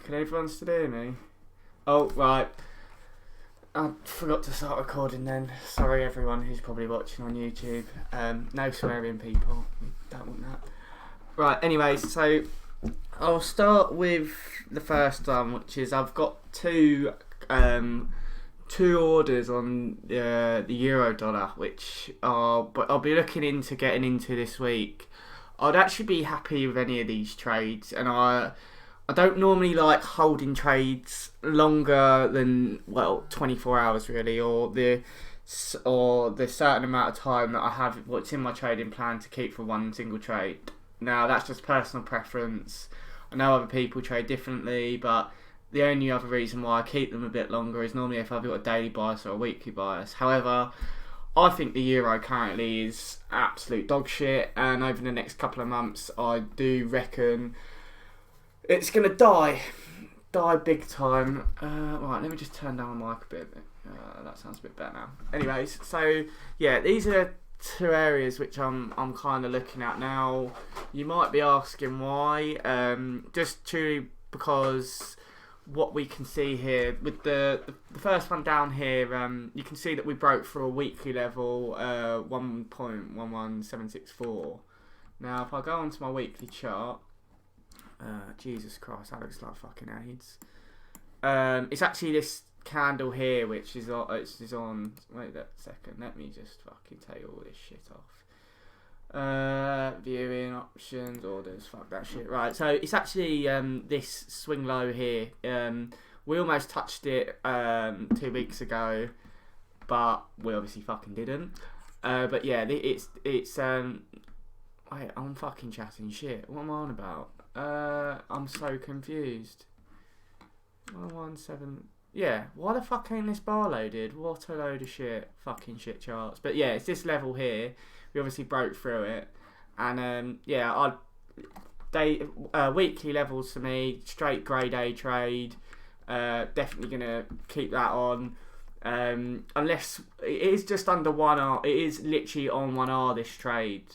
Can everyone still hear me? Oh, right. I forgot to start recording then. Sorry everyone who's probably watching on YouTube. No swearing, people. Don't want that. Right, anyways, so I'll start with the first one, which is I've got two orders on the euro dollar, which I'll be looking into getting into this week. I'd actually be happy with any of these trades, and I don't normally like holding trades longer than 24 hours really, or the certain amount of time that I have what's in my trading plan to keep for one single trade. Now that's just personal preference. I know other people trade differently, but the only other reason why I keep them a bit longer is normally if I've got a daily bias or a weekly bias. However, I think the euro currently is absolute dog shit, and over the next couple of months I do reckon it's going to die big time. Right, let me just turn down my mic a bit. That sounds a bit better now. Anyways, so yeah, these are two areas which I'm kind of looking at now. You might be asking why. Just truly because what we can see here with the first one down here, you can see that we broke through a weekly level 1.11764. Now, if I go onto my weekly chart. Jesus Christ, that looks like fucking AIDS. It's actually this candle here, which is on. Wait a second. Let me just fucking take all this shit off. Viewing options, orders. Fuck that shit. Right. So it's actually this swing low here. We almost touched it 2 weeks ago, but we obviously fucking didn't. But yeah, it's. Wait, I'm fucking chatting shit. What am I on about? I'm so confused. 117. Yeah, why the fuck ain't this bar loaded? What a load of shit. Fucking shit charts. But yeah, it's this level here. We obviously broke through it. And yeah, weekly levels for me. Straight grade A trade. Definitely gonna keep that on. Unless it is just under 1R. It is literally on 1R this trade.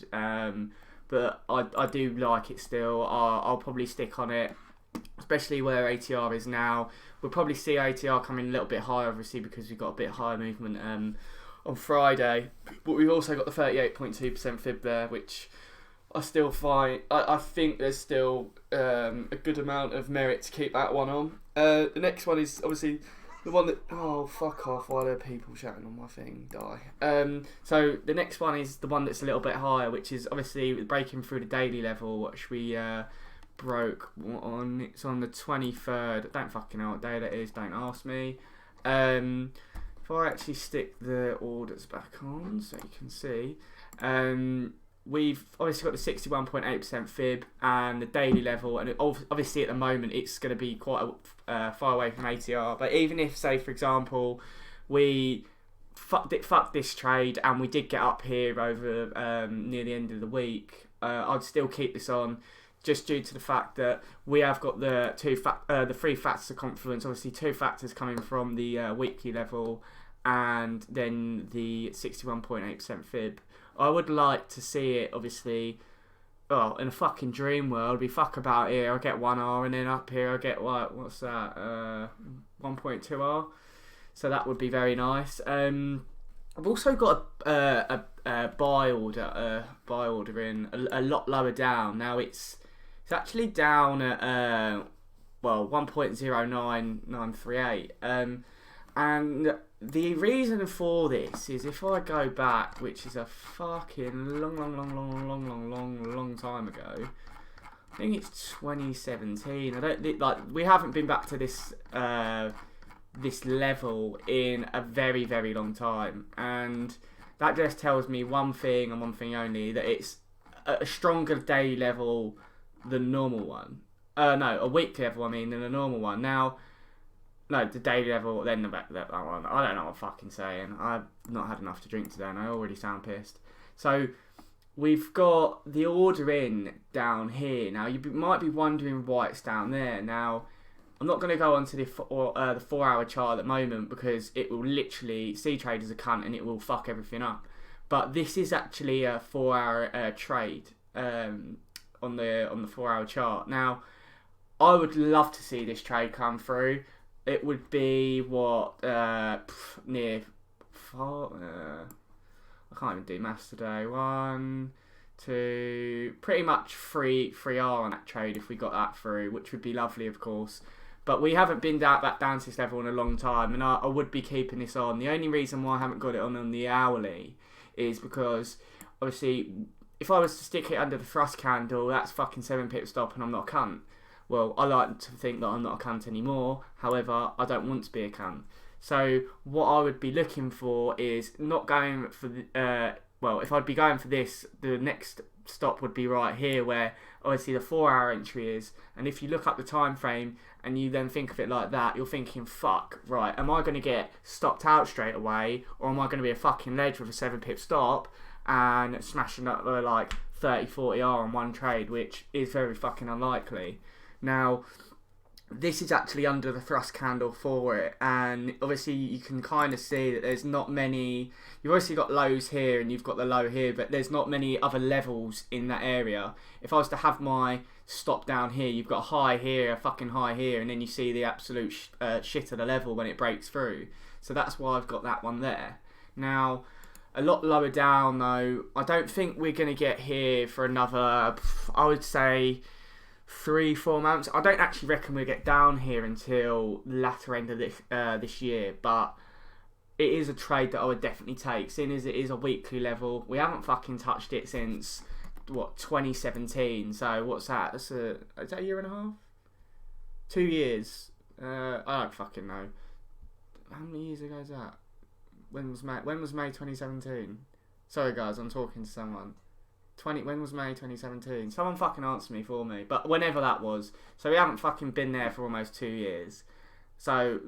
But I do like it still. I'll probably stick on it, especially where ATR is now. We'll probably see ATR coming a little bit higher, obviously, because we've got a bit higher movement on Friday. But we've also got the 38.2% fib there, which I still find... I think there's still a good amount of merit to keep that one on. The next one is obviously... the one that... Oh, fuck off. Why are there people shouting on my thing? Die. So the next one is the one that's a little bit higher, which is obviously breaking through the daily level, which we broke on... It's on the 23rd. I don't fucking know what day that is. Don't ask me. If I actually stick the orders back on so you can see... we've obviously got the 61.8% fib and the daily level, and obviously at the moment it's going to be quite far away from ATR. But even if, say for example, we fucked this trade and we did get up here over near the end of the week, I'd still keep this on, just due to the fact that we have got the three factors of confluence. Obviously, two factors coming from the weekly level, and then the 61.8% fib. I would like to see it, obviously, in a fucking dream world, we fuck about here, I'll get 1R, and then up here I'll get, what's that, 1.2R, so that would be very nice. I've also got a buy order in, a lot lower down. Now it's actually down at, 1.09938, and the reason for this is if I go back, which is a fucking long time ago. I think it's 2017. We haven't been back to this this level in a very, very long time, and that just tells me one thing and one thing only, that it's a stronger daily level than normal one. No, a weekly level, than a normal one. Now. No, the daily level, then that one. I don't know what I'm fucking saying. I've not had enough to drink today and I already sound pissed. So, we've got the order in down here. Now, you might be wondering why it's down there. Now, I'm not going to go onto the 4-hour chart at the moment, because it will literally see traders a cunt and it will fuck everything up. But this is actually a 4-hour trade on the 4-hour chart. Now, I would love to see this trade come through. It would be what near far. I can't even do maths today. 1, 2, pretty much 3R on that trade if we got that through, which would be lovely, of course. But we haven't been down to this level in a long time, and I would be keeping this on. The only reason why I haven't got it on the hourly is because, obviously, if I was to stick it under the thrust candle, that's fucking 7 pip stop and I'm not a cunt. Well, I like to think that I'm not a cunt anymore. However, I don't want to be a cunt. So what I would be looking for is not going for the... well, if I'd be going for this, the next stop would be right here where obviously the 4-hour entry is. And if you look up the time frame and you then think of it like that, you're thinking, fuck, right, am I going to get stopped out straight away, or am I going to be a fucking ledge with a 7 pip stop and smashing up like 30, 40R on one trade, which is very fucking unlikely. Now, this is actually under the thrust candle for it, and obviously you can kind of see that there's not many. You've obviously got lows here and you've got the low here, but there's not many other levels in that area. If I was to have my stop down here, you've got a high here, a fucking high here, and then you see the absolute shit of the level when it breaks through. So that's why I've got that one there. Now, a lot lower down though, I don't think we're going to get here for another, I would say, 3-4 months. I don't actually reckon we'll get down here until the latter end of this year, but it is a trade that I would definitely take, seeing as it is a weekly level. We haven't fucking touched it since, 2017, so what's that? Is that a year and a half? 2 years? I don't fucking know. How many years ago is that? When was May 2017? Sorry guys, I'm talking to someone. When was May 2017? Someone fucking answer me for me. But whenever that was. So we haven't fucking been there for almost 2 years. So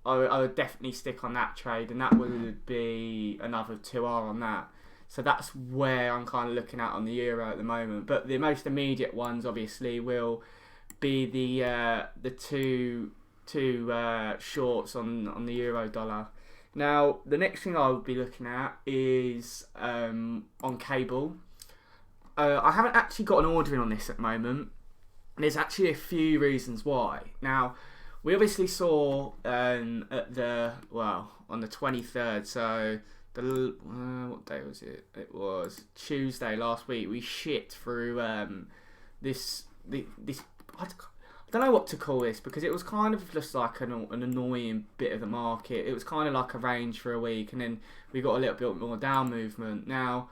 I would definitely stick on that trade, and that would be another 2R on that. So that's where I'm kind of looking at on the euro at the moment. But the most immediate ones obviously will be the two shorts on the euro dollar. Now the next thing I would be looking at is on cable. I haven't actually got an ordering on this at the moment. There's actually a few reasons why. Now, we obviously saw on the 23rd, so what day was it? It was Tuesday last week. We shit through this I don't know what to call this, because it was kind of just like an annoying bit of the market. It was kind of like a range for a week, and then we got a little bit more down movement. Now,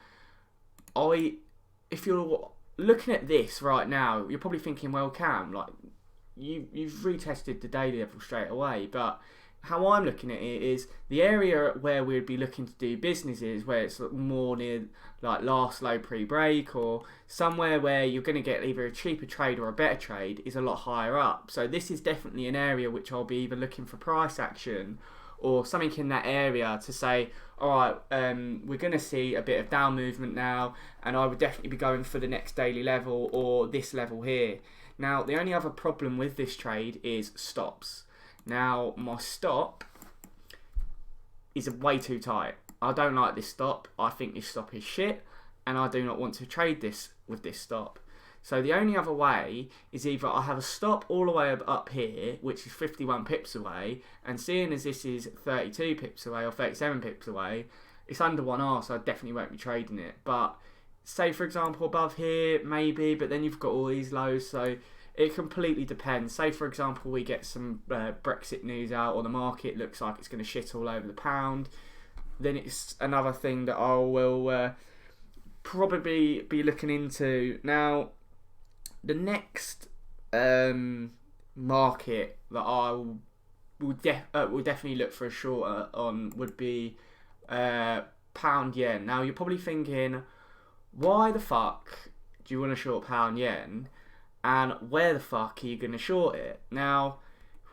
if you're looking at this right now, you're probably thinking, well, Cam, like you've retested the daily level straight away. But how I'm looking at it is the area where we'd be looking to do business is where it's more near like last low pre-break, or somewhere where you're going to get either a cheaper trade or a better trade is a lot higher up. So this is definitely an area which I'll be either looking for price action or something in that area to say, alright, we're going to see a bit of down movement now, and I would definitely be going for the next daily level or this level here. Now, the only other problem with this trade is stops. Now, my stop is way too tight. I don't like this stop. I think this stop is shit, and I do not want to trade this with this stop. So the only other way is either I have a stop all the way up here, which is 51 pips away, and seeing as this is 32 pips away or 37 pips away, it's under 1R, so I definitely won't be trading it. But say, for example, above here, maybe, but then you've got all these lows, so it completely depends. Say, for example, we get some Brexit news out, or the market looks like it's going to shit all over the pound, then it's another thing that I will probably be looking into. Now, the next market that I will definitely look for a short on would be pound yen. Now, you're probably thinking, why the fuck do you want to short pound yen, and where the fuck are you going to short it? Now, if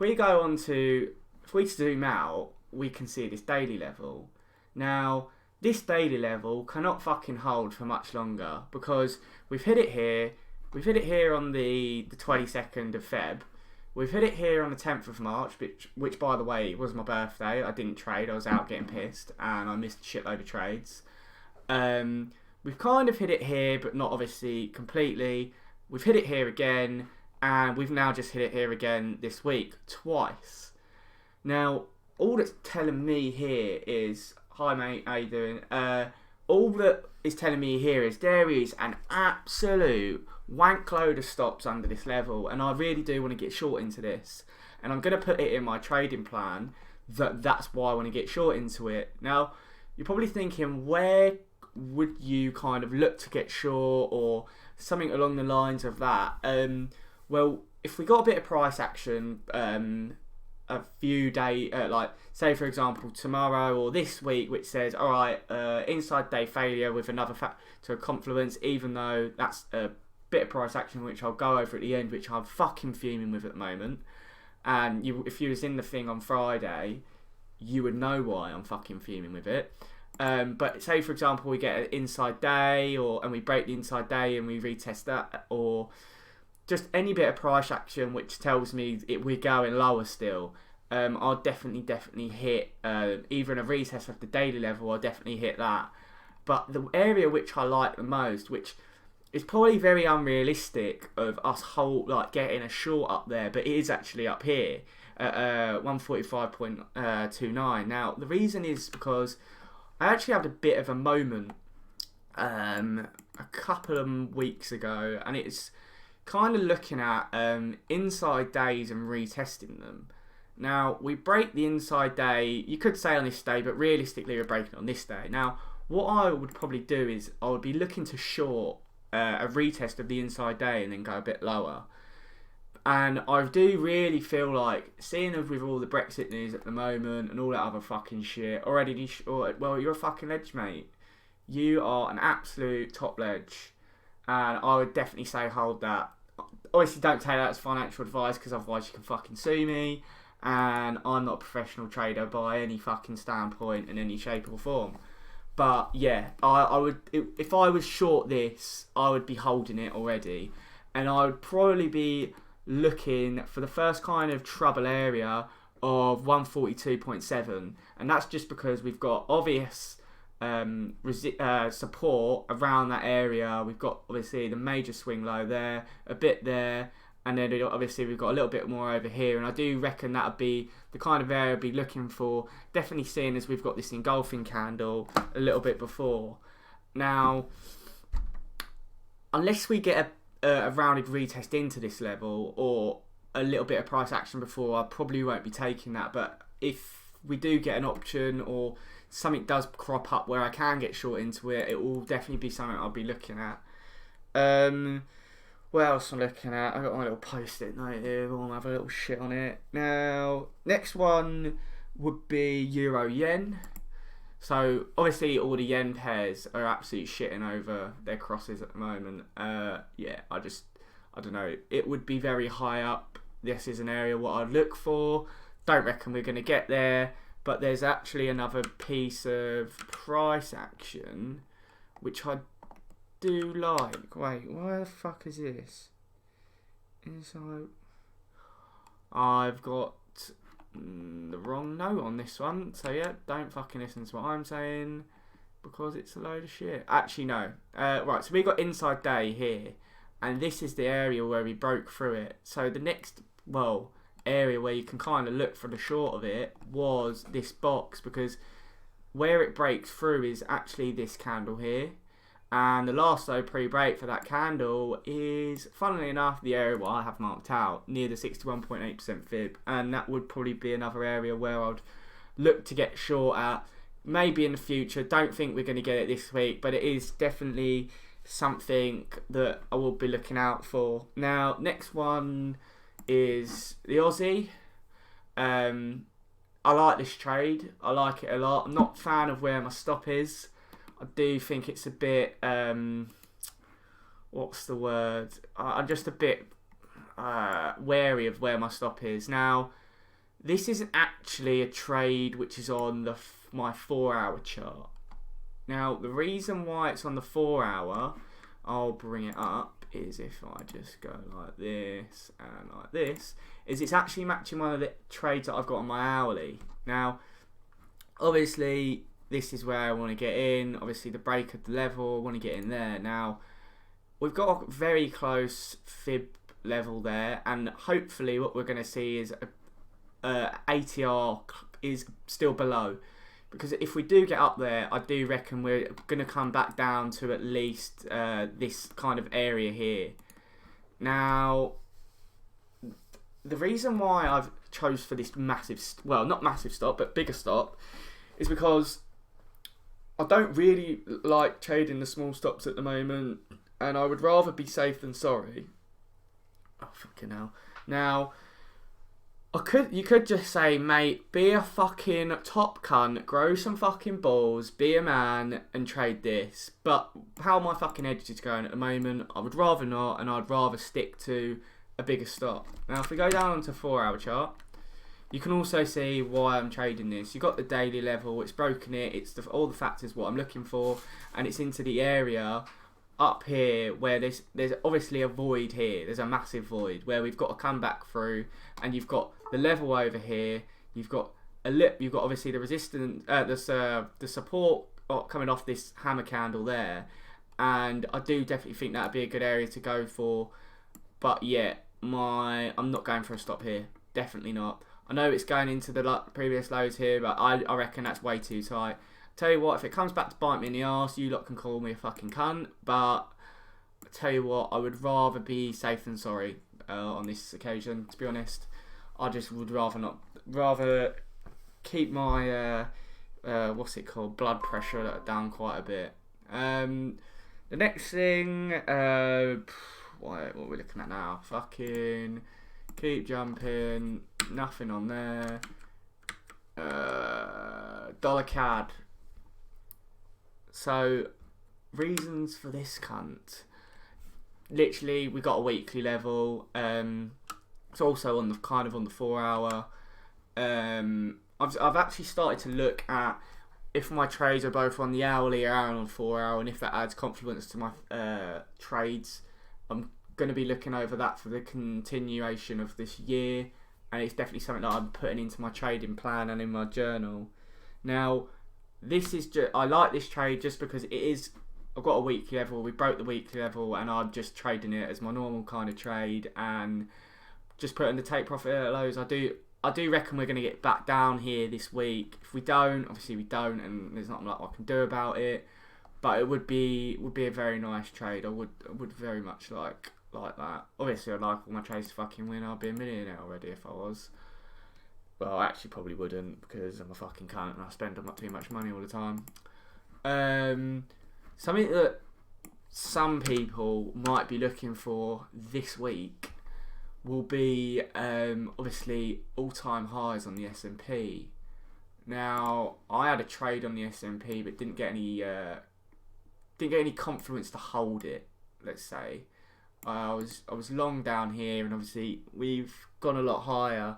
we zoom out, we can see this daily level. Now, this daily level cannot fucking hold for much longer, because we've hit it here. We've hit it here on the 22nd of Feb. We've hit it here on the 10th of March, which by the way, was my birthday. I didn't trade. I was out getting pissed, and I missed a shitload of trades. We've kind of hit it here, but not obviously completely. We've hit it here again, and we've now just hit it here again this week, twice. Now, all that's telling me here is, hi mate, how you doing? All that is telling me here is there is an absolute wank load of stops under this level, and I really do want to get short into this. And I'm going to put it in my trading plan that's why I want to get short into it. Now, you're probably thinking, where would you kind of look to get short or something along the lines of that? Well, if we got a bit of price action, a few days, like say for example tomorrow or this week, which says, all right, inside day failure with another factor of confluence, even though that's a bit of price action which I'll go over at the end, which I'm fucking fuming with at the moment. And if you was in the thing on Friday, you would know why I'm fucking fuming with it. But say for example we get an inside day, and we break the inside day and we retest that, or just any bit of price action which tells me we're going lower still, I'll definitely hit either in a retest of the daily level. I'll definitely hit that. But the area which I like the most, which is probably very unrealistic of us getting a short up there, but it is actually up here at 145.29. Now the reason is because I actually had a bit of a moment a couple of weeks ago, and it's kind of looking at inside days and retesting them. Now, we break the inside day, you could say on this day, but realistically we're breaking on this day. Now, what I would probably do is I would be looking to short a retest of the inside day and then go a bit lower. And I do really feel like, seeing as with all the Brexit news at the moment and all that other fucking shit, well, you're a fucking ledge, mate. You are an absolute top ledge. And I would definitely say hold that. Obviously, don't take that as financial advice, because otherwise you can fucking sue me. And I'm not a professional trader by any fucking standpoint in any shape or form. But yeah, I would, if I was short this, I would be holding it already. And I would probably be looking for the first kind of trouble area of 142.7. And that's just because we've got obvious support around that area. We've got obviously the major swing low there, a bit there, and then obviously we've got a little bit more over here, and I do reckon that would be the kind of area I'd be looking for, definitely seeing as we've got this engulfing candle a little bit before. Now, unless we get a rounded retest into this level or a little bit of price action before, I probably won't be taking that. But if we do get an option or something does crop up where I can get short into it, it will definitely be something I'll be looking at. What else I'm looking at? I've got my little post-it note here. We'll have a little shit on it. Now, next one would be Euro Yen. So, obviously, all the yen pairs are absolutely shitting over their crosses at the moment. Yeah, I don't know. It would be very high up. This is an area what I'd look for. Don't reckon we're going to get there. But there's actually another piece of price action which I do like. Wait, why the fuck is this? Inside. I've got the wrong note on this one. So yeah, don't fucking listen to what I'm saying, because it's a load of shit. Actually, no. Right, so we got inside day here, and this is the area where we broke through it. So the next, area where you can kind of look for the short of it was this box, because where it breaks through is actually this candle here, and the last low pre-break for that candle is, funnily enough, the area what I have marked out near the 61.8% fib, and that would probably be another area where I'd look to get short at, maybe in the future. Don't think we're going to get it this week, but it is definitely something that I will be looking out for. Now, next one is the Aussie. I like this trade. I like it a lot. I'm not a fan of where my stop is. I do think it's a bit, what's the word? I'm just a bit wary of where my stop is. Now, this isn't actually a trade which is on my 4-hour chart. Now, the reason why it's on the 4-hour, I'll bring it up, is if I just go like this and like this, is it's actually matching one of the trades that I've got on my hourly. Now, obviously, this is where I want to get in. Obviously, the break of the level, I want to get in there. Now, we've got a very close fib level there, and hopefully what we're going to see is ATR is still below, because if we do get up there, I do reckon we're going to come back down to at least this kind of area here. Now, the reason why I've chose for this massive, well, not massive stop, but bigger stop, is because I don't really like trading the small stops at the moment, and I would rather be safe than sorry. Oh, fucking hell. Now, you could just say, mate, be a fucking top cunt, grow some fucking balls, be a man, and trade this. But how my fucking edge is going at the moment, I would rather not, and I'd rather stick to a bigger stop. Now, if we go down onto 4-hour chart, you can also see why I'm trading this. You've got the daily level, it's broken it, it's all the factors what I'm looking for, and it's into the area up here where there's obviously a void here. There's a massive void where we've got to come back through, and you've got the level over here. You've got obviously the resistance, the support coming off this hammer candle there, and I do definitely think that'd be a good area to go for. But yeah, I'm not going for a stop here. Definitely not. I know it's going into the previous lows here, but I reckon that's way too tight. Tell you what, if it comes back to bite me in the arse, you lot can call me a fucking cunt. But I tell you what, I would rather be safe than sorry on this occasion. To be honest, I just would rather keep my what's it called, blood pressure down quite a bit. The next thing, what are we looking at now? Fucking keep jumping. Nothing on there. Dollar CAD. So, reasons for this cunt. Literally, we got a weekly level. It's also on the 4-hour. I've actually started to look at if my trades are both on the hourly and on 4-hour, and if that adds confidence to my trades. I'm going to be looking over that for the continuation of this year, and it's definitely something that I'm putting into my trading plan and in my journal. Now, I like this trade just because it is. I've got a weekly level. We broke the weekly level, and I'm just trading it as my normal kind of trade and just putting the take profit at lows. I do reckon we're going to get back down here this week. If we don't, obviously we don't, and there's not much I can do about it. But it would be a very nice trade. I would very much like that. Obviously, I'd like all my trades to fucking win. I'd be a millionaire already if I was. Well, I actually probably wouldn't, because I'm a fucking cunt and I spend too much money all the time. Something that some people might be looking for this week will be obviously all-time highs on the S&P. Now, I had a trade on the S&P but didn't get any confidence to hold it, let's say. I was long down here, and obviously we've gone a lot higher,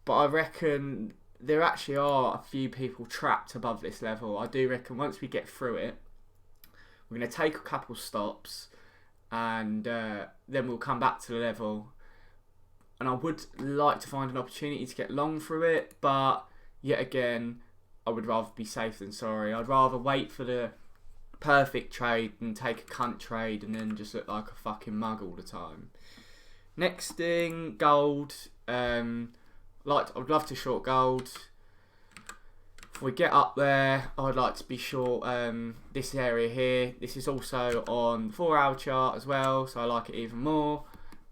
but I reckon there actually are a few people trapped above this level. I do reckon once we get through it, we're going to take a couple stops, and then we'll come back to the level. And I would like to find an opportunity to get long through it, but yet again, I would rather be safe than sorry. I'd rather wait for the perfect trade and take a cunt trade and then just look like a fucking mug all the time. Next thing, gold. I'd love to short gold. If we get up there, I'd like to be short this area here. This is also on the 4-hour chart as well, so I like it even more.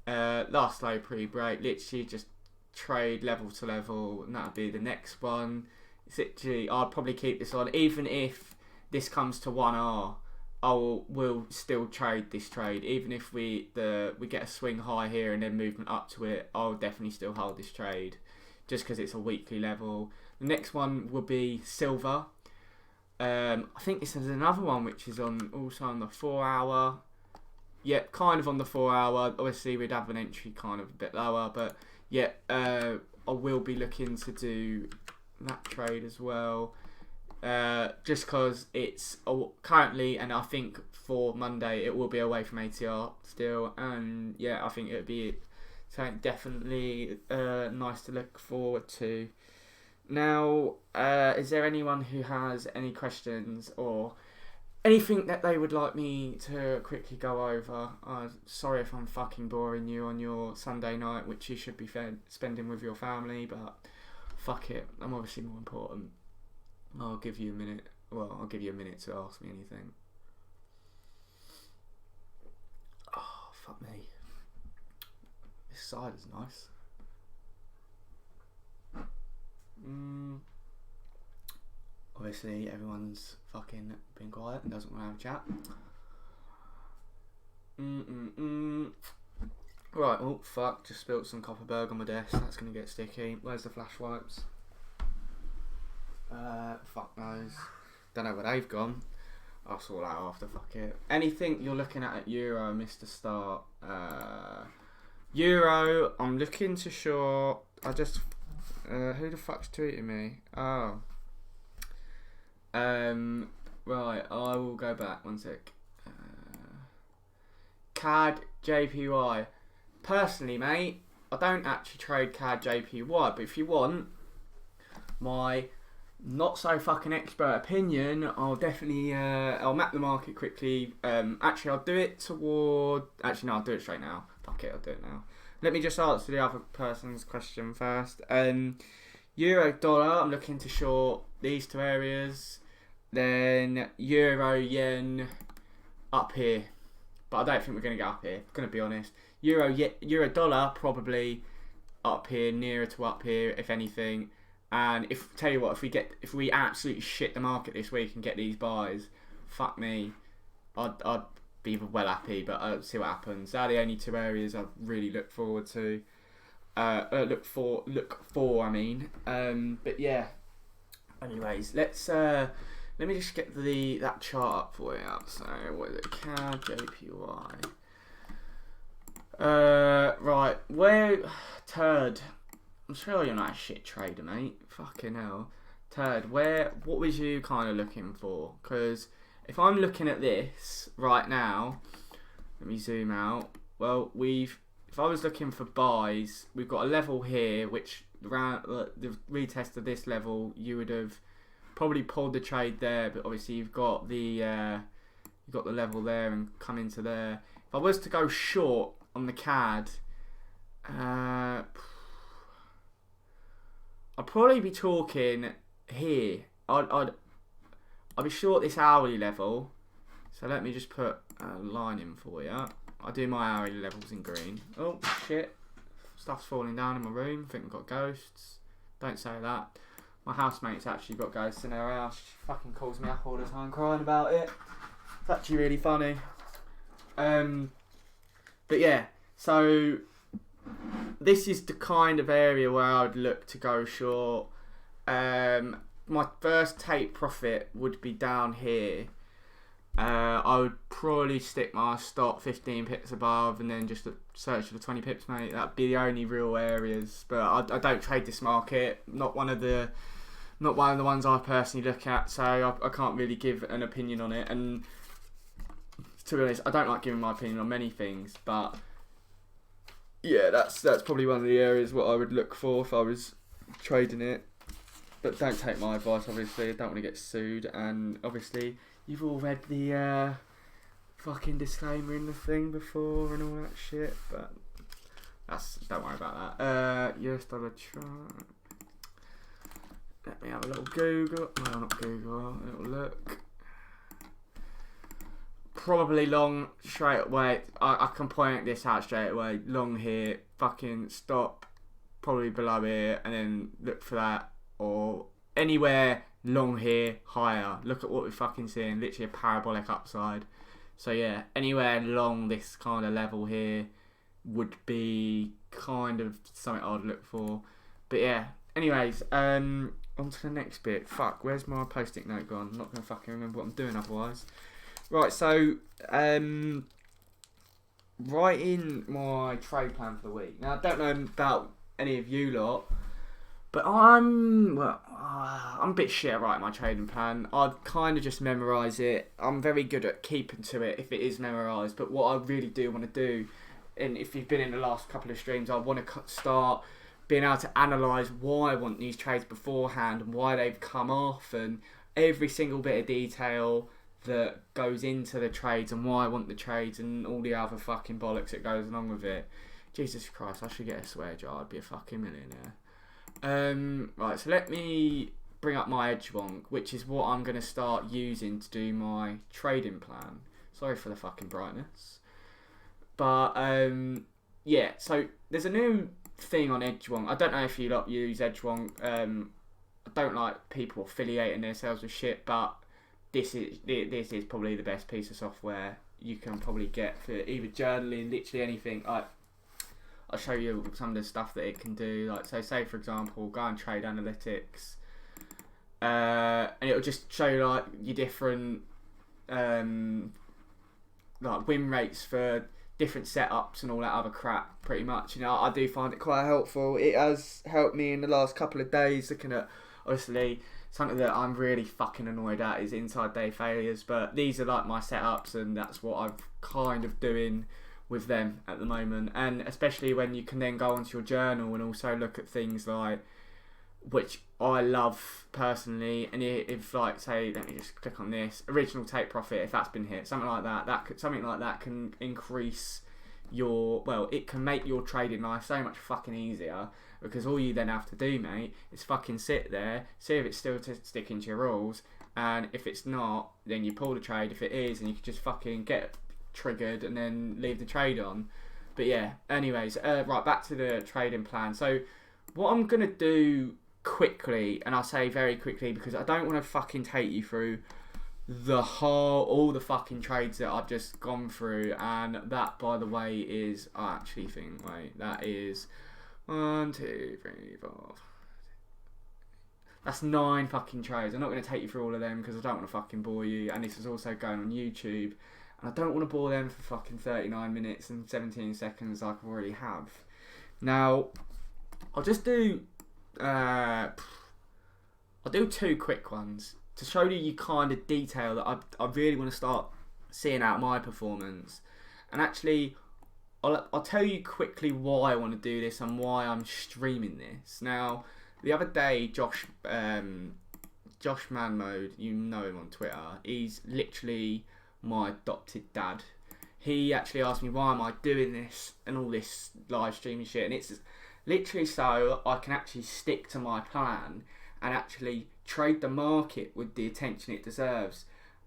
Last low pre-break, literally just trade level to level, and that'll be the next one. It's literally, I'll probably keep this on, even if this comes to 1R. We'll still trade this trade, even if we get a swing high here and then movement up to it. I'll definitely still hold this trade, just because it's a weekly level. The next one will be silver. I think this is another one which is also on the 4-hour. Yeah, kind of on the 4-hour. Obviously, we'd have an entry kind of a bit lower, but yeah, I will be looking to do that trade as well. Just because it's currently, and I think for Monday it will be away from ATR still, and yeah, I think it would be something definitely nice to look forward to. Now, is there anyone who has any questions or anything that they would like me to quickly go over? Sorry if I'm fucking boring you on your Sunday night, which you should be spending with your family, but fuck it, I'm obviously more important. I'll give you a minute. Well, I'll give you a minute to ask me anything. Oh, fuck me. This side is nice. Obviously, everyone's fucking been quiet and doesn't want to have a chat. Right, oh fuck, just spilt some Copperberg on my desk. That's gonna get sticky. Where's the flash wipes? Fuck knows. Don't know where they've gone. I'll sort that after, fuck it. Anything you're looking at Euro, Mr. Start? Euro, I'm looking to short. Who the fuck's tweeting me? Oh. Right, I will go back, one sec. CAD JPY. Personally, mate, I don't actually trade CAD JPY, but if you want my not so fucking expert opinion, I'll definitely I'll map the market quickly. Actually, I'll do it toward. Actually, no, I'll do it straight now. Fuck it, I'll do it now. Let me just answer the other person's question first. Euro dollar, I'm looking to short these two areas. Then euro yen up here, but I don't think we're going to get up here. I'm going to be honest. Euro dollar probably up here, nearer to up here, if anything. And tell you what, if we absolutely shit the market this week and get these buys, fuck me, I'd be well happy. But I'll see what happens. They're the only two areas I really look forward to. Look for. I mean. But yeah. Anyways, let me just get that chart up for you. So what is it? CAD JPY. Right, Turd. I'm sure you're not a shit trader, mate. Fucking hell. Turd, what was you kind of looking for? Because if I'm looking at this right now, let me zoom out. Well, if I was looking for buys, we've got a level here, which the retest of this level, you would have probably pulled the trade there, but obviously you've got the level there and come into there. If I was to go short on the CAD, I'd probably be talking here. I'd be short this hourly level. So let me just put a line in for you. I do my hourly levels in green. Oh shit! Stuff's falling down in my room. I think we've got ghosts. Don't say that. My housemate's actually got ghosts in her house. She fucking calls me up all the time crying about it. It's actually really funny. But yeah, so this is the kind of area where I would look to go short. My first take profit would be down here. I would probably stick my stop 15 pips above and then just search for the 20 pips, mate. That'd be the only real areas. But I don't trade this market. Not one of the ones I personally look at. So I can't really give an opinion on it. And to be honest, I don't like giving my opinion on many things. But yeah, that's probably one of the areas what I would look for if I was trading it. But don't take my advice, obviously. I don't want to get sued. And obviously, you've all read the fucking disclaimer in the thing before and all that shit. But don't worry about that. US dollar chart. Let me have a little Google. Well, not Google. A little look. Probably long straight away. I can point this out straight away. Long here. Fucking stop. Probably below here. And then look for that. Or anywhere long here, higher. Look at what we're fucking seeing. Literally a parabolic upside. So yeah, anywhere long this kind of level here would be kind of something I'd look for. But yeah, anyways, on to the next bit. Fuck, where's my post-it note gone? I'm not going to fucking remember what I'm doing otherwise. Right, so, writing my trade plan for the week. Now, I don't know about any of you lot, but I'm a bit shit at writing my trading plan. I'd kind of just memorise it. I'm very good at keeping to it if it is memorised. But what I really do want to do, and if you've been in the last couple of streams, I want to start being able to analyse why I want these trades beforehand and why they've come off and every single bit of detail that goes into the trades and why I want the trades and all the other fucking bollocks that goes along with it. Jesus Christ, I should get a swear jar. I'd be a fucking millionaire. Right, so let me bring up my edge wonk, which is what I'm going to start using to do my trading plan. Sorry for the fucking brightness. But, yeah, so there's a new thing on edge wonk. I don't know if you lot use edge wonk. I don't like people affiliating themselves with shit, but this is probably the best piece of software you can probably get for either journaling, literally anything. I'll show you some of the stuff that it can do. Like, so say for example, go on Trade Analytics, and it'll just show you like your different like win rates for different setups and all that other crap. Pretty much, you know, I do find it quite helpful. It has helped me in the last couple of days. Looking at, obviously, something that I'm really fucking annoyed at is inside day failures. But these are like my setups, and that's what I'm kind of doing with them at the moment. And especially when you can then go onto your journal and also look at things like, which I love personally, and if like, say, let me just click on this, original take profit, if that's been hit, something like that can increase your, well, it can make your trading life so much fucking easier, because all you then have to do, mate, is fucking sit there, see if it's still sticking to your rules, and if it's not, then you pull the trade. If it is, and you can just fucking get triggered and then leave the trade on. But yeah, anyways, right, back to the trading plan. So what I'm gonna do quickly, and I say very quickly because I don't want to fucking take you through all the fucking trades that I've just gone through, and that, by the way, is, I actually think, wait, that is 1, 2, 3, 4. That's 9 fucking trades. I'm not going to take you through all of them because I don't want to fucking bore you, and this is also going on YouTube, and I don't want to bore them for fucking 39 minutes and 17 seconds like I already have. Now, I'll just do I'll do 2 quick ones to show you kind of detail that I really want to start seeing out my performance. And actually, I'll tell you quickly why I want to do this and why I'm streaming this. Now, the other day, Josh Manmode, you know him on Twitter, he's literally my adopted dad. He actually asked me, why am I doing this and all this live streaming shit, and it's literally so I can actually stick to my plan and actually trade the market with the attention it deserves.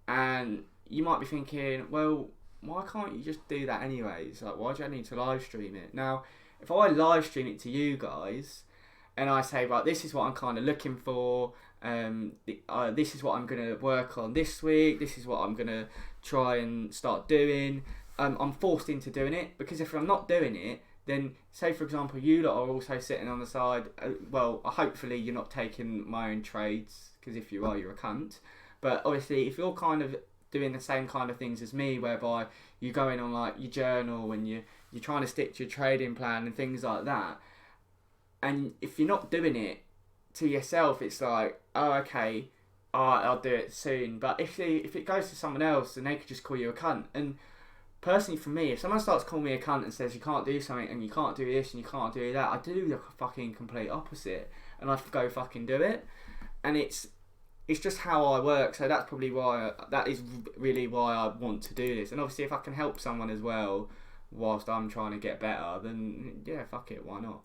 And you might be thinking, well, why can't you just do that anyways? Like, why do I need to live stream it? Now, if I live stream it to you guys and I say, right, this is what I'm kind of looking for, this is what I'm going to work on this week, this is what I'm going to try and start doing, I'm forced into doing it, because if I'm not doing it, then, say for example, you lot are also sitting on the side, well, hopefully you're not taking my own trades, because if you are, you're a cunt. But obviously, if you're kind of doing the same kind of things as me, whereby you're going on like your journal and you're trying to stick to your trading plan and things like that, and if you're not doing it to yourself, it's like, oh, okay, I'll do it soon. But if it goes to someone else, then they could just call you a cunt. And personally, for me, if someone starts calling me a cunt and says you can't do something and you can't do this and you can't do that, I do the fucking complete opposite, and I go fucking do it. And it's just how I work. So that's probably why, that is really why I want to do this. And obviously, if I can help someone as well whilst I'm trying to get better, then yeah, fuck it, why not?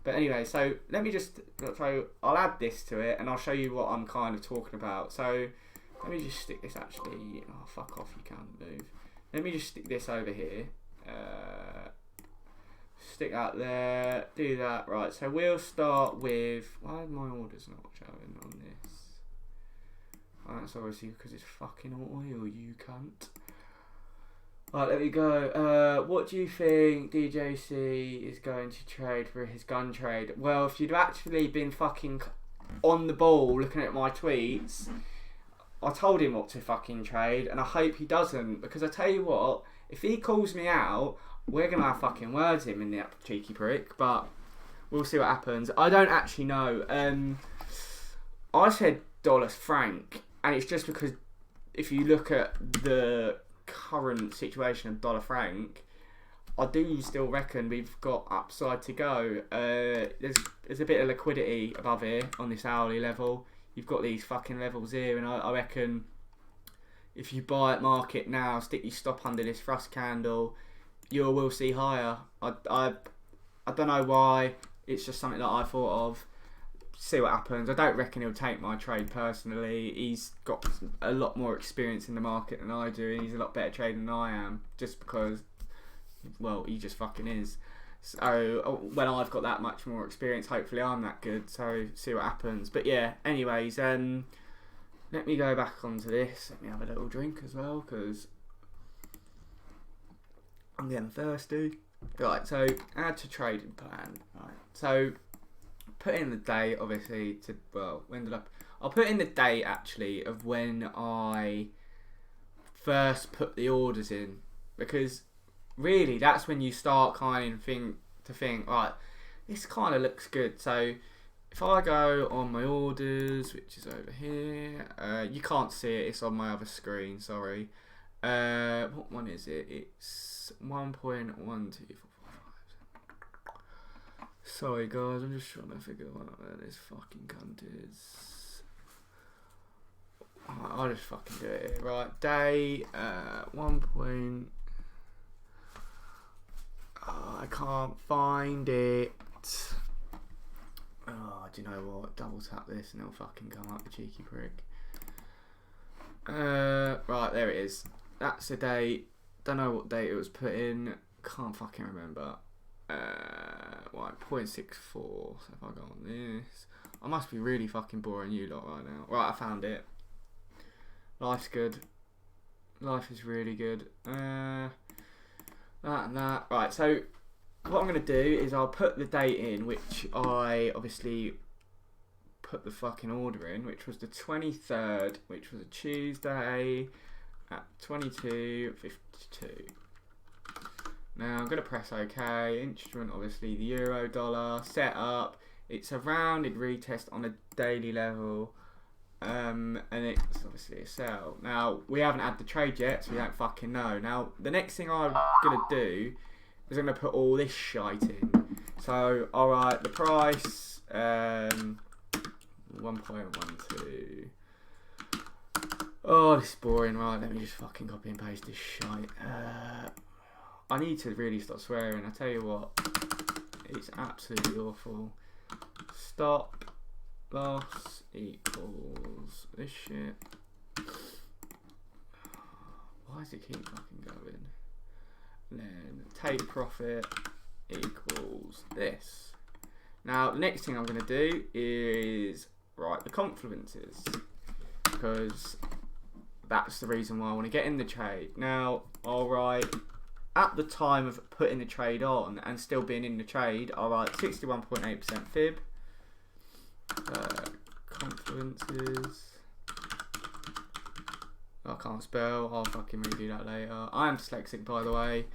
But anyway, so let me just, I'll add this to it and I'll show you what I'm kind of talking about. So let me just stick this actually, oh fuck off, you can't move. Let me just stick this over here, stick that there, do that, right, so we'll start with, why are my orders not showing on this? Oh, that's obviously because it's fucking oil, you cunt. Right, there we go. What do you think DJC is going to trade for his gun trade? Well, if you'd actually been fucking on the ball looking at my tweets, I told him what to fucking trade, and I hope he doesn't, because I tell you what, if he calls me out, we're going to have fucking words him in the cheeky prick, but we'll see what happens. I don't actually know. I said dollar franc, and it's just because if you look at the current situation of dollar franc, I do still reckon we've got upside to go. There's a bit of liquidity above here on this hourly level. You've got these fucking levels here, and I reckon if you buy at market now, stick your stop under this thrust candle, you will see higher. I don't know why. It's just something that I thought of. See what happens. I don't reckon he'll take my trade personally. He's got a lot more experience in the market than I do, and he's a lot better trader than I am. Just because, well, he just fucking is. So when I've got that much more experience, hopefully I'm that good. So see what happens. But yeah, anyways, let me go back onto this. Let me have a little drink as well, because I'm getting thirsty. Right, so add to trading plan. Right, so put in the date, obviously. I'll put in the date actually of when I first put the orders in, because really that's when you start kind of think, right, this kind of looks good. So if I go on my orders, which is over here, you can't see it, it's on my other screen, sorry. What one is it? It's 1.12445. Sorry guys, I'm just trying to figure out where this fucking cunt is. I'll just fucking do it here. Right, day, I can't find it. Oh, do you know what? Double tap this and it'll fucking come up, the cheeky prick. Right, there it is. That's the date. Don't know what date it was put in. Can't fucking remember. Right, 0.64. So if I go on this, I must be really fucking boring you lot right now. Right, I found it. Life's good. Life is really good. That and that. Right, so what I'm going to do is I'll put the date in, which I obviously put the fucking order in, which was the 23rd, which was a Tuesday at 22.52. Now I'm going to press OK. Instrument, obviously the euro dollar. Set up. It's a rounded retest on a daily level. And it's obviously a sell. Now, we haven't had the trade yet, so we don't fucking know. Now, the next thing I'm going to do is I'm going to put all this shite in. So, alright, the price, 1.12. Oh, this is boring. Right, let me just fucking copy and paste this shite. I need to really stop swearing. I tell you what, it's absolutely awful. Stop loss equals this shit. Why does it keep fucking going? And then take profit equals this. Now, the next thing I'm going to do is write the confluences, because that's the reason why I want to get in the trade. Now, I'll write, at the time of putting the trade on and still being in the trade, I'll write 61.8% fib. Confluences. I can't spell. I'll fucking redo that later. I am dyslexic, by the way.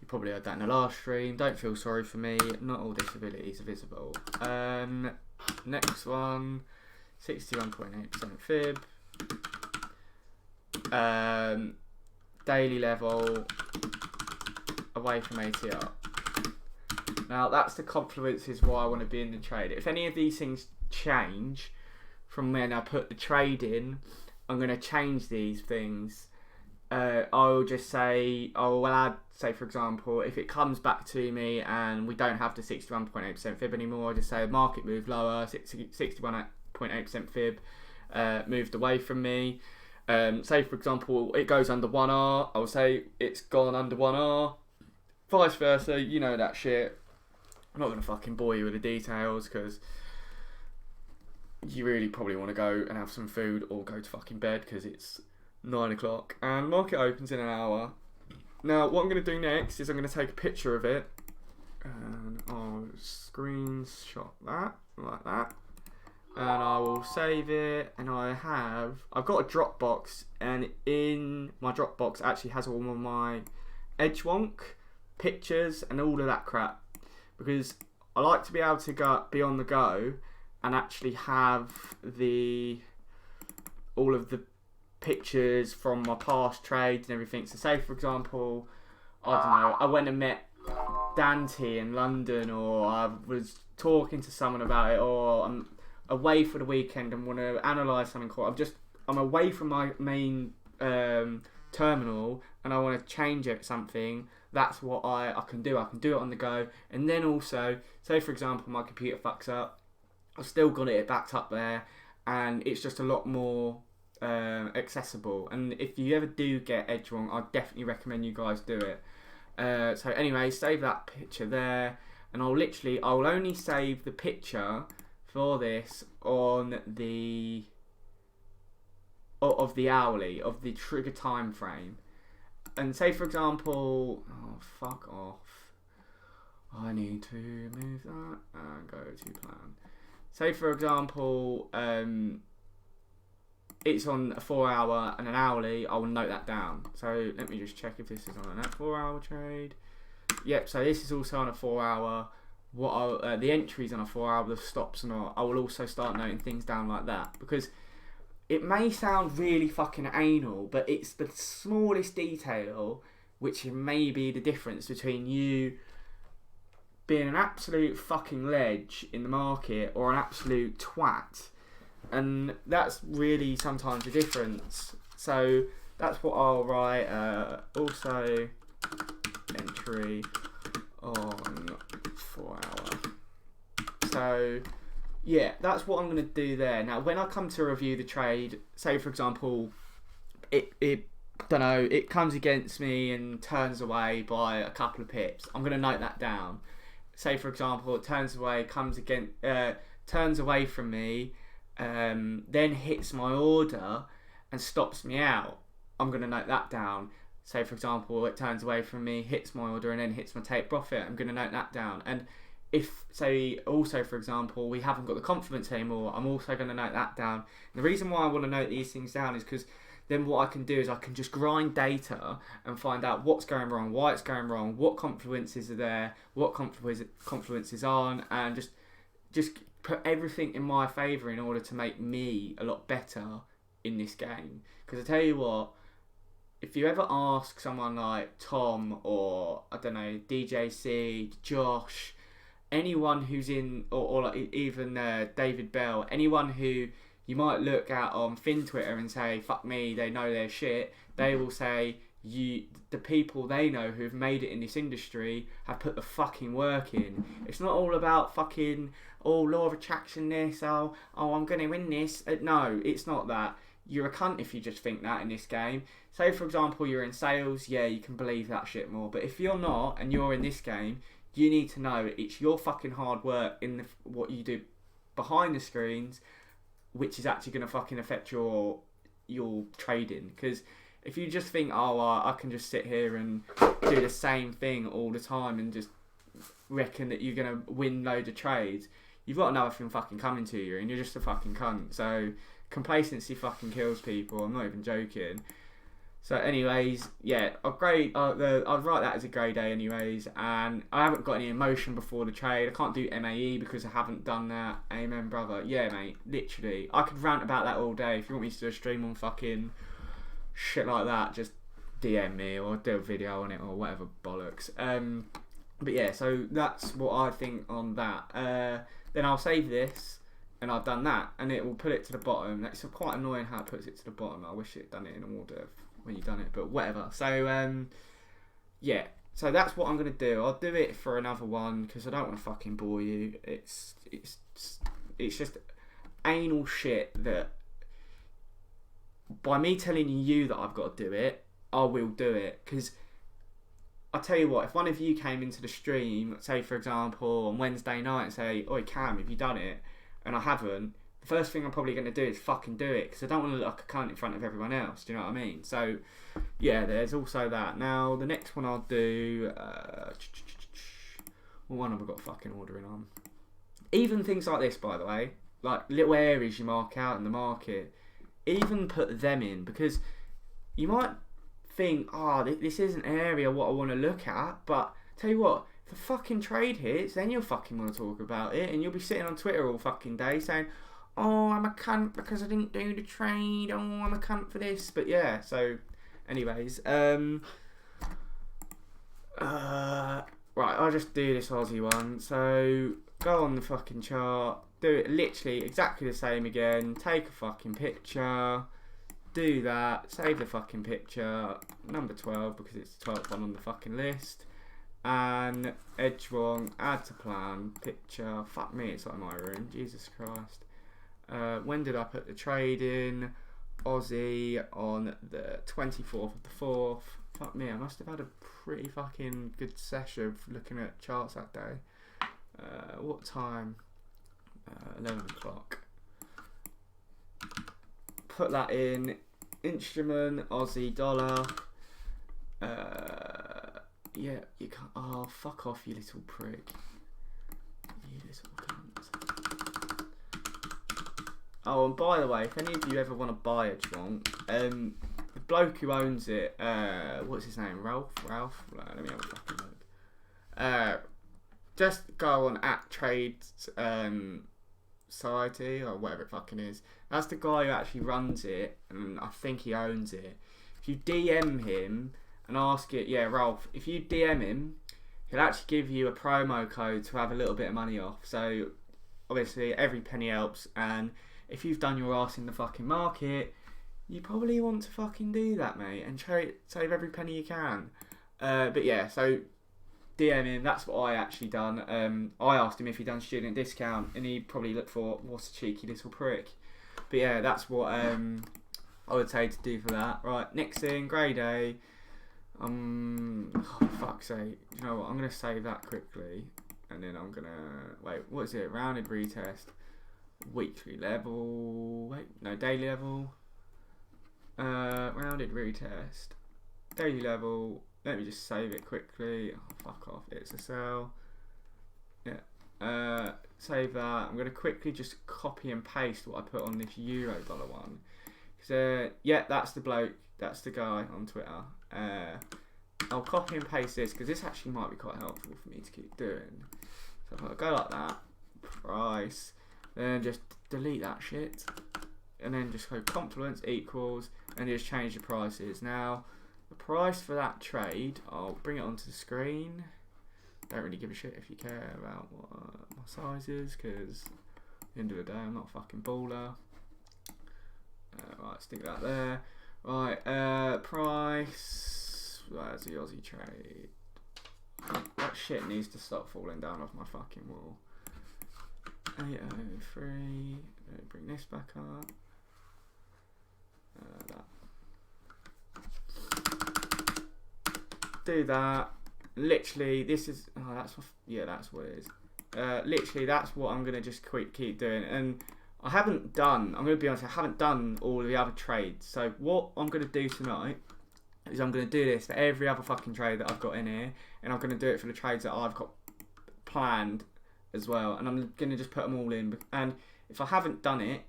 You probably heard that in the last stream. Don't feel sorry for me. Not all disabilities are visible. Next one, 61.8% fib. Daily level away from ATR. Now that's the confluences why I want to be in the trade. If any of these things change from when I put the trade in, I'm going to change these things. I'll just say, I'll add, say for example, if it comes back to me and we don't have the 61.8% fib anymore, I'll just say market moved lower, 61.8% fib moved away from me. Say for example, it goes under 1R, I'll say it's gone under 1R. Vice versa, you know that shit. I'm not going to fucking bore you with the details, because you really probably want to go and have some food or go to fucking bed, because it's 9 o'clock and the market opens in an hour. Now what I'm going to do next is I'm going to take a picture of it and I'll screenshot that like that, and I will save it. And I've got a Dropbox, and in my Dropbox actually has all of my edgewonk pictures and all of that crap, because I like to be able to be on the go and actually have all of the pictures from my past trades and everything. So say for example, I don't know, I went and met Dante in London, or I was talking to someone about it, or I'm away for the weekend and want to analyse something. I'm away from my main terminal and I want to change it something, that's what I can do. I can do it on the go. And then also, say for example, my computer fucks up, I've still got it backed up there, and it's just a lot more accessible. And if you ever do get Edge wrong, I definitely recommend you guys do it. So anyway, save that picture there, and I'll only save the picture for this on the of the hourly, of the trigger time frame. And say for example, oh fuck off, I need to move that and go to plan. Say for example, it's on a 4 hour and an hourly, I will note that down. So let me just check if this is on a 4 hour trade. Yep, so this is also on a 4 hour. The entries on a 4 hour, the stops and all, I will also start noting things down like that, because it may sound really fucking anal, but it's the smallest detail which may be the difference between you being an absolute fucking ledge in the market or an absolute twat. And that's really sometimes the difference. So that's what I'll write. Also entry on 4 hour. So yeah, that's what I'm going to do there. Now when I come to review the trade, say for example it comes against me and turns away by a couple of pips, I'm going to note that down. Say for example it turns away from me, then hits my order and stops me out, I'm going to note that down. Say for example it turns away from me, hits my order and then hits my take profit, I'm going to note that down. And if say also for example we haven't got the confidence anymore, I'm also going to note that down. And the reason why I want to note these things down is because then what I can do is I can just grind data and find out what's going wrong, why it's going wrong, what confluences are there, what confluences aren't, and just put everything in my favour in order to make me a lot better in this game. Because I tell you what, if you ever ask someone like Tom or I don't know, DJC, Josh, anyone who's in, or like even David Bell, anyone who you might look at on FinTwitter and say, fuck me, they know their shit, they will say the people they know who've made it in this industry have put the fucking work in. It's not all about fucking, law of attraction this, I'm going to win this. No, it's not that. You're a cunt if you just think that in this game. Say for example you're in sales, yeah, you can believe that shit more. But if you're not and you're in this game, you need to know it's your fucking hard work in what you do behind the screens, which is actually going to fucking affect your trading. Because if you just think, I can just sit here and do the same thing all the time and just reckon that you're going to win loads of trades, you've got another thing fucking coming to you and you're just a fucking cunt. So complacency fucking kills people, I'm not even joking. So anyways, yeah, I'd write that as a grade A anyways, and I haven't got any emotion before the trade. I can't do MAE because I haven't done that. Amen, brother. Yeah, mate, literally. I could rant about that all day. If you want me to do a stream on fucking shit like that, just DM me or do a video on it or whatever bollocks. But yeah, so that's what I think on that. Then I'll save this. And I've done that, and it will put it to the bottom. That's quite annoying how it puts it to the bottom. I wish it had done it in order when you've done it, but whatever. So, yeah. So that's what I'm going to do. I'll do it for another one, because I don't want to fucking bore you. It's just anal shit that by me telling you that I've got to do it, I will do it. Because I'll tell you what, if one of you came into the stream, say for example, on Wednesday night and say, oi Cam, have you done it? And I haven't, the first thing I'm probably going to do is fucking do it, because I don't want to look like a cunt in front of everyone else, do you know what I mean? So, yeah, there's also that. Now, the next one I'll do, what one have I got fucking ordering on? Even things like this, by the way, like little areas you mark out in the market, even put them in, because you might think, this isn't an area what I want to look at, but tell you what, if the fucking trade hits, then you'll fucking want to talk about it, and you'll be sitting on Twitter all fucking day saying, I'm a cunt because I didn't do the trade, I'm a cunt for this. But yeah, so anyways, right, I'll just do this Aussie one. So go on the fucking chart, do it literally exactly the same again, take a fucking picture, do that, save the fucking picture, number 12 because it's the 12th one on the fucking list, and edge wrong, add to plan, picture, fuck me, it's like my room, Jesus Christ. When did I put the trade in? Aussie on the 24th of the 4th. Fuck me, I must have had a pretty fucking good session of looking at charts that day. What time? 11 o'clock. Put that in. Instrument, Aussie dollar. Yeah, you can't. Oh, fuck off, you little prick. You little cunt. Oh, and by the way, if any of you ever want to buy a Chwonk, the bloke who owns it, what's his name? Ralph? Let me have a fucking look. Just go on at Trade Society or whatever it fucking is. That's the guy who actually runs it, and I think he owns it. If you DM him and ask it, yeah, Ralph, if you DM him, he'll actually give you a promo code to have a little bit of money off. So obviously every penny helps, and if you've done your ass in the fucking market, you probably want to fucking do that, mate, and save every penny you can. But yeah, so DM him. That's what I actually done. I asked him if he'd done student discount, and he probably looked for, what's a cheeky little prick. But yeah, that's what I would say to do for that. Right, next thing, grade A. Oh, fuck's sake. You know what? I'm gonna save that quickly, and then I'm gonna wait. What is it? Rounded retest. Weekly level. Wait, no, daily level. Rounded retest. Daily level. Let me just save it quickly. Oh, fuck off. It's a sell. Yeah. Save that. I'm going to quickly just copy and paste what I put on this euro dollar one. So, yeah, that's the bloke. That's the guy on Twitter. I'll copy and paste this because this actually might be quite helpful for me to keep doing. So if I go like that. Price. Then just delete that shit. And then just go confluence equals. And just change the prices. Now, the price for that trade, I'll bring it onto the screen. Don't really give a shit if you care about what my size is, because at the end of the day, I'm not a fucking baller. Right, stick that there. Right, price. Where's the Aussie trade? That shit needs to stop falling down off my fucking wall. 803. Bring this back up. That. Do that. Literally, this is. Oh, that's what. Yeah, that's what it is. Literally, that's what I'm gonna just keep doing. And I haven't done. I'm gonna be honest. I haven't done all of the other trades. So what I'm gonna do tonight is I'm gonna do this for every other fucking trade that I've got in here, and I'm gonna do it for the trades that I've got planned as well. And I'm gonna just put them all in. And if I haven't done it,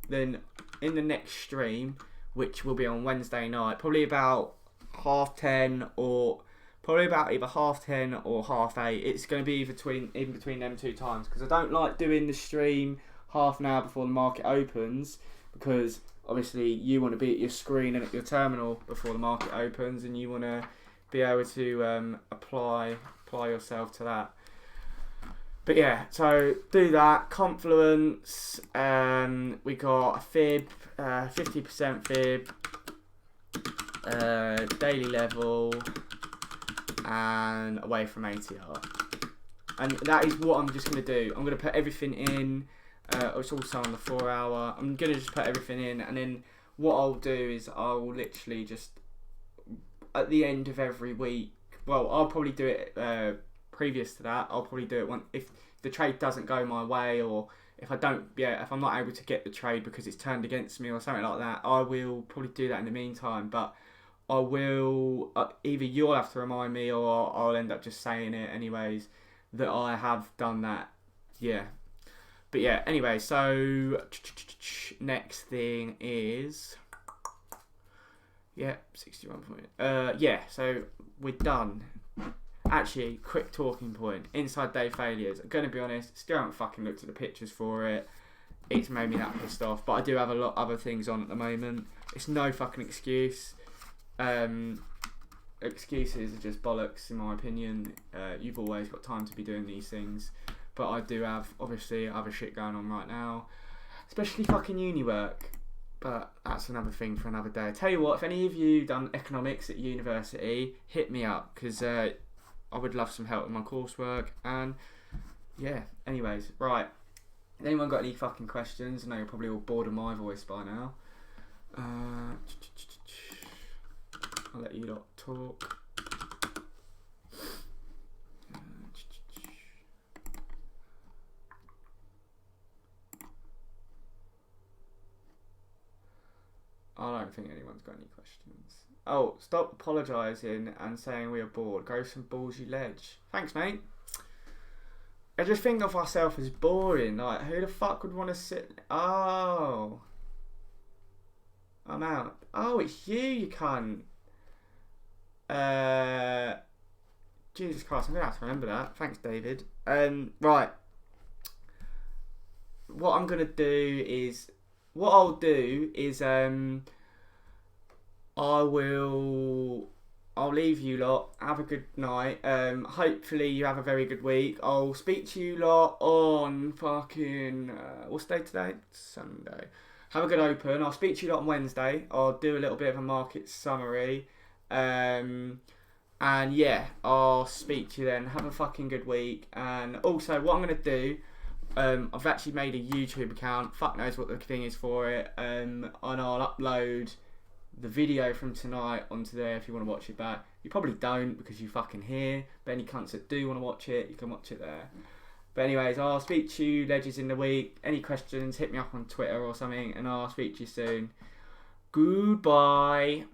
then in the next stream, which will be on Wednesday night, probably about 10:30 or probably about either 10:30 or 8:30. It's going to be in between them two times, because I don't like doing the stream half an hour before the market opens, because obviously you want to be at your screen and at your terminal before the market opens, and you want to be able to apply yourself to that. But yeah, so do that. Confluence, we got a fib, 50% fib, daily level, and away from ATR. And that is what I'm just going to do. I'm going to put everything in. It's also on the 4 hour. I'm going to just put everything in, and then what I'll do is I'll literally just, at the end of every week, well, I'll probably do it previous to that. I'll probably do it if the trade doesn't go my way, or if if I'm not able to get the trade because it's turned against me or something like that. I will probably do that in the meantime, but I will, either you'll have to remind me, or I'll end up just saying it anyways, that I have done that. Yeah. But yeah, anyway, so next thing is, yeah, 61 point. Yeah, so we're done. Actually, quick talking point. Inside day failures. I'm going to be honest, still haven't fucking looked at the pictures for it. It's made me that pissed off. But I do have a lot of other things on at the moment. It's no fucking excuse. Excuses are just bollocks in my opinion. You've always got time to be doing these things. But I do have, obviously, other shit going on right now. Especially fucking uni work. But that's another thing for another day. I tell you what, if any of you done economics at university, hit me up, because I would love some help with my coursework. And yeah, anyways, right. Anyone got any fucking questions? I know you're probably all bored of my voice by now. I'll let you lot talk. I don't think anyone's got any questions. Oh, stop apologising and saying we are bored. Go some ballsy ledge. Thanks, mate. I just think of myself as boring. Like, who the fuck would want to sit... Oh. I'm out. Oh, it's you cunt. Jesus Christ, I'm going to have to remember that. Thanks, David. Right. What I'll do is I'll leave you lot. Have a good night. Hopefully you have a very good week. I'll speak to you lot on fucking what's day today? Sunday. Have a good open. I'll speak to you lot on Wednesday. I'll do a little bit of a market summary. And yeah, I'll speak to you then. Have a fucking good week. And also, what I'm gonna do, I've actually made a YouTube account. Fuck knows what the thing is for it. And I'll upload the video from tonight onto there if you want to watch it back. You probably don't because you fucking here. But any cunts that do want to watch it, you can watch it there. But anyways, I'll speak to you ledges in the week. Any questions, hit me up on Twitter or something, and I'll speak to you soon. Goodbye.